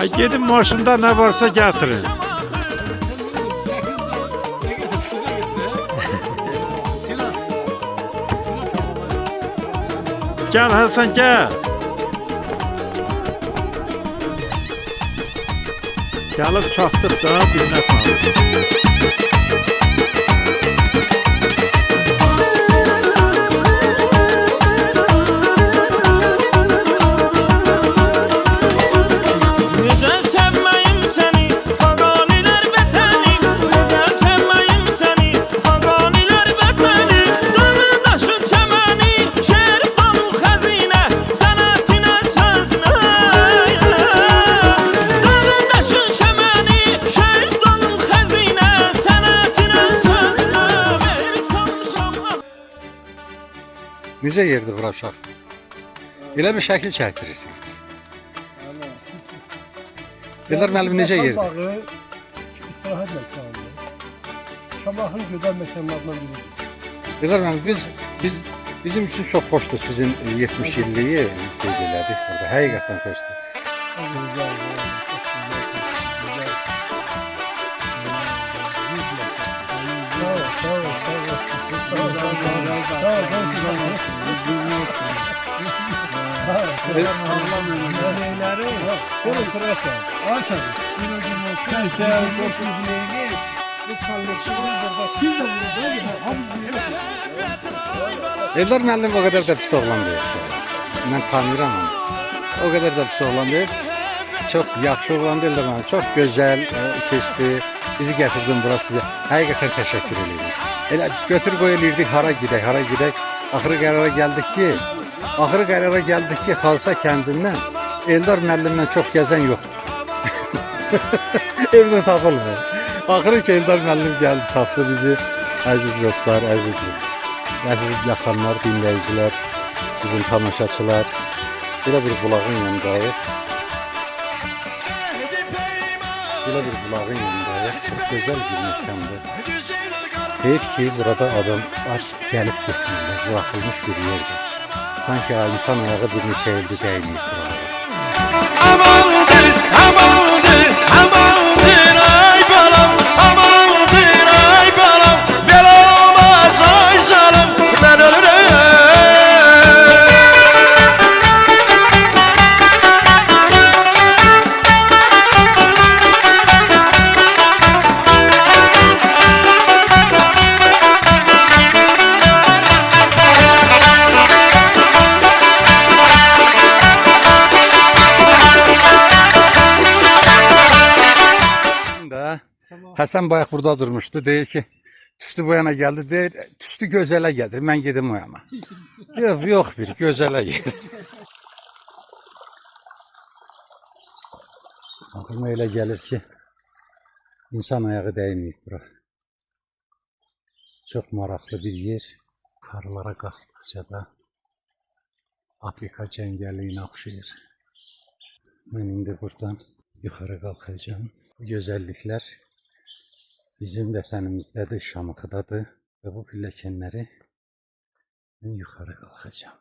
Gidin maşında ne varsa getirin. Gel Hasan gel. Gəlib çatdıq da Binnət müəllim. Necə yerdir bura uşaq? Elə bir şəkil çəkdirirsiniz. Eldar müəllim necə yerdir? İstirahət məkanı. Şamaxın gözəl məkanlarından biridir. Eldar müəllim bizim üçün çox xoşdur sizin 70 illiyi qeyd elədik burada. Həqiqətən xoşdur. Eldar müəllim o qədər də pis oğlan deyil. Mən tanıyıram onu. O qədər də pis oğlan deyil. Çox yaxşı oğlan deyil Eldar müəllim. Çox gözəl keçdi. Bizi gətirdin bura sizə. Həqiqətən təşəkkür edirik. Elə götür qoy eləyirdik hara gedək. Axırı qərara gəldik ki, Xalsa kəndindən Eldar müəllimlə çox gəzən yoxdur. Evdə tapılmır. Axırı ki Eldar müəllim gəldi, tapdı bizi. Əziz dostlar, əziz yaxınlar, dinləyicilər, bizim tamaşaçılar. Belə bir bulağın yanındayıq. Çox gözəl bir məkandır. Heyf ki, burada adamlar gəlib getmirlər, bırakılmış bir yerdir. Sanki insan ayağı bir neçə ildir dəyməyib buralara. Amandır, ay balam, amandır, ay balam, belə olmaz ay zalım, mən ölürüm. Həsən bayaq burada durmuşdu, deyir ki, tüstü bu yana gəldi, deyir, tüstü gözələ gəlir, mən gedim o yana. Yox bir, gözələ gedir. Aklıma elə gəlir ki, insan ayağı dəyməyib bura. Çox maraqlı bir yer, karlara qalxdıqca da Afrika cəngəlliyinə oxşayır. Mən indi buradan yuxarı qalxacağım. Bu gözəlliklər bizim vətənimizdədir, Şamaxıdadır və bu pilləkənləri mən yuxarı qalxacağım.